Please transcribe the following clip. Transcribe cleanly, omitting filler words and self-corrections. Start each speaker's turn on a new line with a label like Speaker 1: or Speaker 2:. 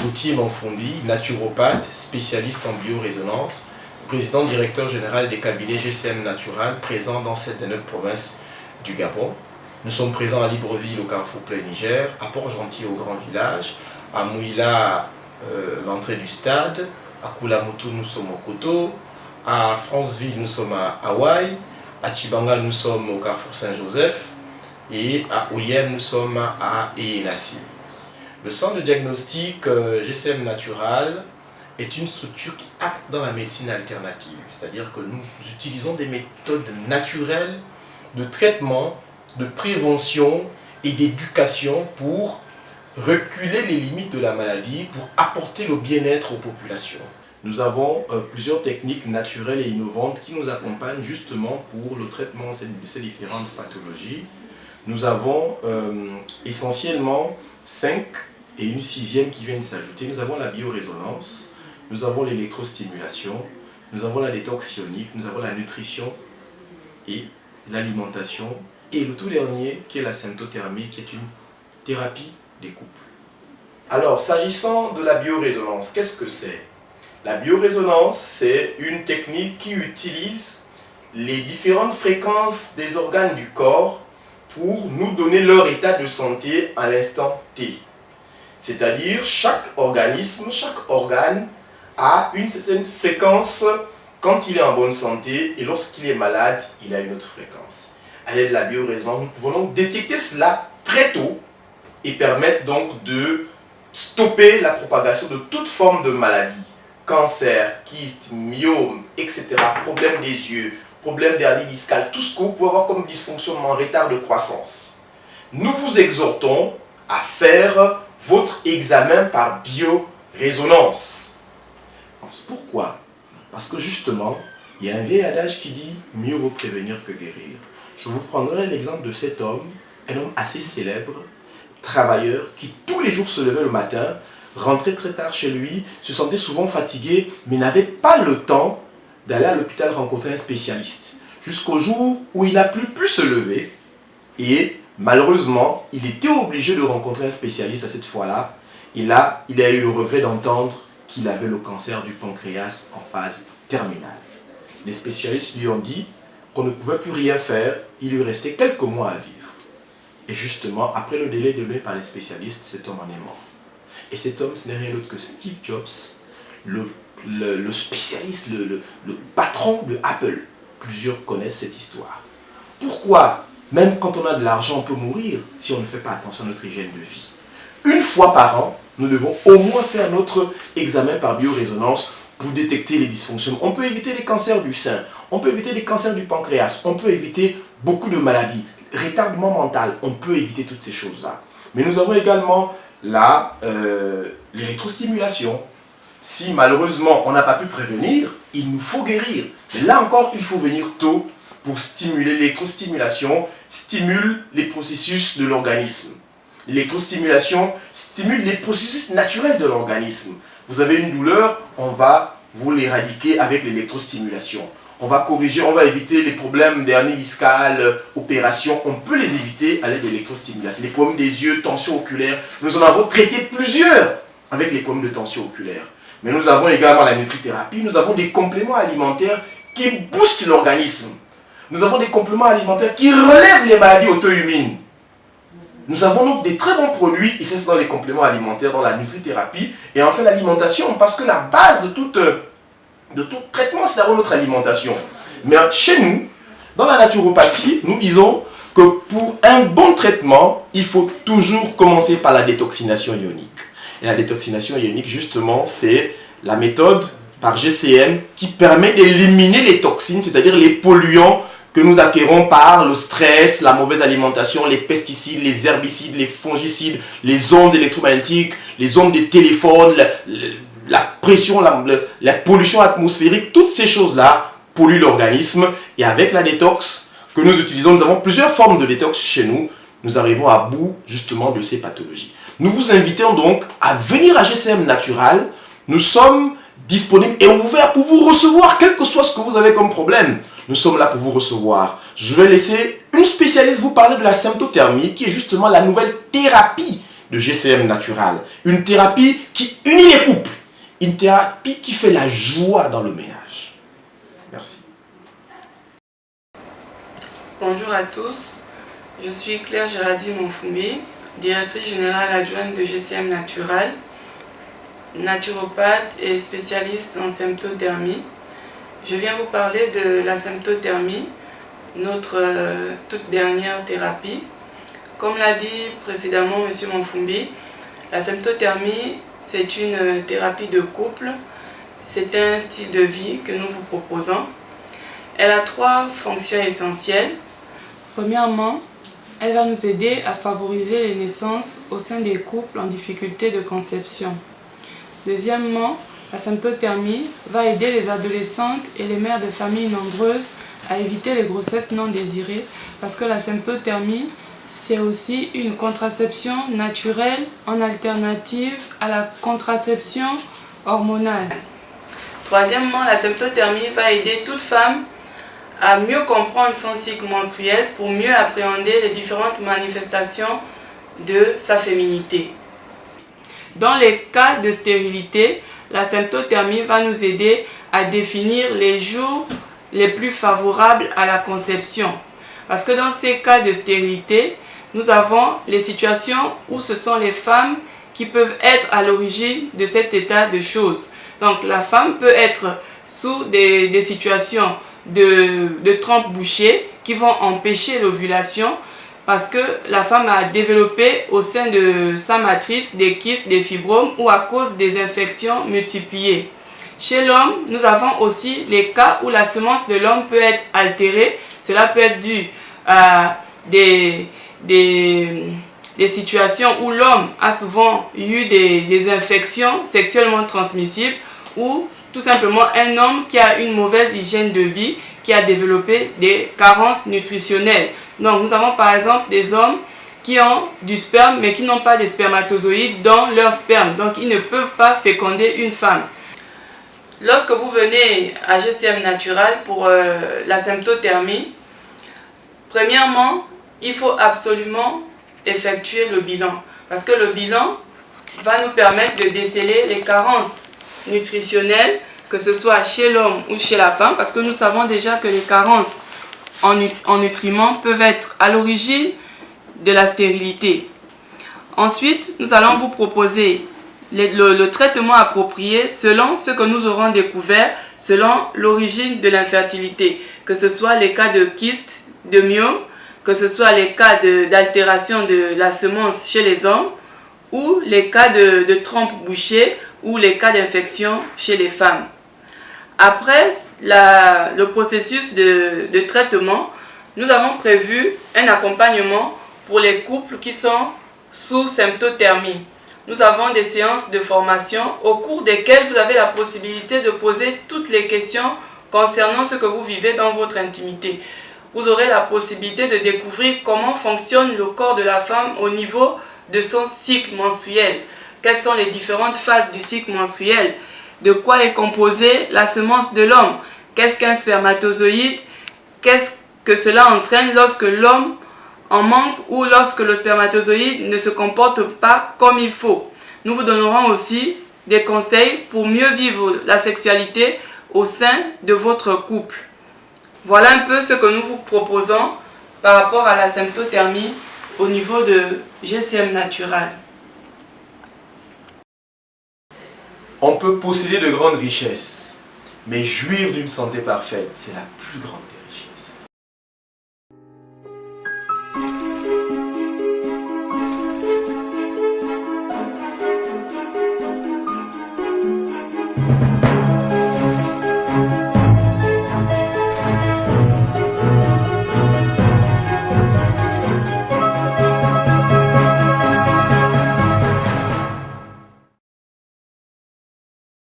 Speaker 1: Gauthier Manfondi, naturopathe, spécialiste en biorésonance, président directeur général des cabinets GCM Natural, présent dans 7 des 9 provinces du Gabon. Nous sommes présents à Libreville, au Carrefour Plein Niger, à Port-Gentil, au Grand Village, à Mouila, l'entrée du stade, à Koulamoutou, nous sommes au Koto, à Franceville, nous sommes à Hawaï, à Tchibanga, nous sommes au Carrefour Saint-Joseph, et à Oyem, nous sommes à Eyenassi. Le centre de diagnostic GCM Natural est une structure qui acte dans la médecine alternative, c'est-à-dire que nous utilisons des méthodes naturelles de traitement, de prévention et d'éducation pour reculer les limites de la maladie, pour apporter le bien-être aux populations. Nous avons plusieurs techniques naturelles et innovantes qui nous accompagnent justement pour le traitement de ces différentes pathologies. Nous avons essentiellement 5 et une 6e qui viennent s'ajouter. Nous avons la biorésonance, nous avons l'électrostimulation, nous avons la détox ionique, nous avons la nutrition et l'alimentation. Et le tout dernier qui est la symptothermie, qui est une thérapie des couples. Alors, s'agissant de la biorésonance, qu'est-ce que c'est? La biorésonance, c'est une technique qui utilise les différentes fréquences des organes du corps pour nous donner leur état de santé à l'instant T. C'est-à-dire, chaque organisme, chaque organe a une certaine fréquence quand il est en bonne santé et lorsqu'il est malade, il a une autre fréquence. À l'aide de la biorésonance, nous pouvons donc détecter cela très tôt et permettre donc de stopper la propagation de toute forme de maladie. Cancer, kyste, myome, etc. Problème des yeux, problème d'hernie discale, tout ce que vous pouvez avoir comme dysfonctionnement, retard de croissance. Nous vous exhortons à faire votre examen par biorésonance. Pourquoi? Parce que justement, il y a un vieil adage qui dit « mieux vaut prévenir que guérir ». Je vous prendrai l'exemple de cet homme, un homme assez célèbre, travailleur, qui tous les jours se levait le matin, rentrait très tard chez lui, se sentait souvent fatigué, mais n'avait pas le temps d'aller à l'hôpital rencontrer un spécialiste. Jusqu'au jour où il n'a plus pu se lever et malheureusement, il était obligé de rencontrer un spécialiste à cette fois-là. Et là, il a eu le regret d'entendre qu'il avait le cancer du pancréas en phase terminale. Les spécialistes lui ont dit qu'on ne pouvait plus rien faire, il lui restait quelques mois à vivre. Et justement, après le délai donné par les spécialistes, cet homme en est mort. Et cet homme, ce n'est rien d'autre que Steve Jobs, le spécialiste, le patron de Apple. Plusieurs connaissent cette histoire. Pourquoi? Même quand on a de l'argent, on peut mourir si on ne fait pas attention à notre hygiène de vie. Une fois par an, nous devons au moins faire notre examen par biorésonance pour détecter les dysfonctionnements. On peut éviter les cancers du sein, on peut éviter les cancers du pancréas, on peut éviter beaucoup de maladies, retardement mental, on peut éviter toutes ces choses-là. Mais nous avons également l'électrostimulation. Si malheureusement on n'a pas pu prévenir, il nous faut guérir. Mais là encore, il faut venir tôt pour stimuler. L'électrostimulation stimule les processus de l'organisme. L'électrostimulation stimule les processus naturels de l'organisme. Vous avez une douleur, on va vous l'éradiquer avec l'électrostimulation. On va corriger, on va éviter les problèmes d'hernie discale, opération, on peut les éviter à l'aide de l'électrostimulation. Les problèmes des yeux, tension oculaire, nous en avons traité plusieurs avec les problèmes de tension oculaire. Mais nous avons également la nutrithérapie, nous avons des compléments alimentaires qui boostent l'organisme. Nous avons des compléments alimentaires qui relèvent les maladies auto-immunes. Nous avons donc des très bons produits, et c'est dans les compléments alimentaires, dans la nutrithérapie, et enfin l'alimentation, parce que la base de tout traitement, c'est d'avoir notre alimentation. Mais chez nous, dans la naturopathie, nous disons que pour un bon traitement, il faut toujours commencer par la détoxination ionique. Et la détoxination ionique, justement, c'est la méthode par GCM qui permet d'éliminer les toxines, c'est-à-dire les polluants que nous acquérons par le stress, la mauvaise alimentation, les pesticides, les herbicides, les fongicides, les ondes électromagnétiques, les ondes des téléphones, la pression, la pollution atmosphérique, toutes ces choses-là polluent l'organisme. Et avec la détox que nous utilisons, nous avons plusieurs formes de détox chez nous, nous arrivons à bout justement de ces pathologies. Nous vous invitons donc à venir à GCM Natural. Nous sommes disponibles et ouverts pour vous recevoir, quel que soit ce que vous avez comme problème. Nous sommes là pour vous recevoir. Je vais laisser une spécialiste vous parler de la symptothermie, qui est justement la nouvelle thérapie de GCM Natural. Une thérapie qui unit les couples. Une thérapie qui fait la joie dans le ménage. Merci.
Speaker 2: Bonjour à tous, je suis Claire Géraldine Monfoumbi, directrice générale adjointe de GCM Natural, naturopathe et spécialiste en symptothermie. Je viens vous parler de la symptothermie, notre toute dernière thérapie. Comme l'a dit précédemment M. Monfoumbi, la symptothermie, c'est une thérapie de couple, c'est un style de vie que nous vous proposons. Elle a 3 fonctions essentielles. Premièrement, elle va nous aider à favoriser les naissances au sein des couples en difficulté de conception. Deuxièmement, la symptothermie va aider les adolescentes et les mères de familles nombreuses à éviter les grossesses non désirées parce que la symptothermie, c'est aussi une contraception naturelle en alternative à la contraception hormonale. Troisièmement, la symptothermie va aider toute femme à mieux comprendre son cycle menstruel pour mieux appréhender les différentes manifestations de sa féminité. Dans les cas de stérilité, la symptothermie va nous aider à définir les jours les plus favorables à la conception. Parce que dans ces cas de stérilité, nous avons les situations où ce sont les femmes qui peuvent être à l'origine de cet état de choses. Donc la femme peut être sous des situations de trompes bouchées qui vont empêcher l'ovulation parce que la femme a développé au sein de sa matrice des kystes, des fibromes ou à cause des infections multipliées. Chez l'homme, nous avons aussi les cas où la semence de l'homme peut être altérée. Cela peut être dû à des situations où l'homme a souvent eu des infections sexuellement transmissibles ou tout simplement un homme qui a une mauvaise hygiène de vie, qui a développé des carences nutritionnelles. Donc nous avons par exemple des hommes qui ont du sperme mais qui n'ont pas de spermatozoïdes dans leur sperme. Donc ils ne peuvent pas féconder une femme. Lorsque vous venez à GCM Natural pour la symptothermie, premièrement, il faut absolument effectuer le bilan. Parce que le bilan va nous permettre de déceler les carences nutritionnelles, que ce soit chez l'homme ou chez la femme, parce que nous savons déjà que les carences en nutriments peuvent être à l'origine de la stérilité. Ensuite, nous allons vous proposer le traitement approprié selon ce que nous aurons découvert, selon l'origine de l'infertilité, que ce soit les cas de kyste, de myome, que ce soit les cas d'altération de la semence chez les hommes ou les cas de trompes bouchées ou les cas d'infection chez les femmes. Après le processus de traitement, nous avons prévu un accompagnement pour les couples qui sont sous symptothermie. Nous avons des séances de formation au cours desquelles vous avez la possibilité de poser toutes les questions concernant ce que vous vivez dans votre intimité. Vous aurez la possibilité de découvrir comment fonctionne le corps de la femme au niveau de son cycle menstruel. Quelles sont les différentes phases du cycle menstruel? De quoi est composée la semence de l'homme? Qu'est-ce qu'un spermatozoïde? Qu'est-ce que cela entraîne lorsque l'homme en manque ou lorsque le spermatozoïde ne se comporte pas comme il faut? Nous vous donnerons aussi des conseils pour mieux vivre la sexualité au sein de votre couple. Voilà un peu ce que nous vous proposons par rapport à la symptothermie au niveau de GCM Natural.
Speaker 1: On peut posséder de grandes richesses, mais jouir d'une santé parfaite, c'est la plus grande.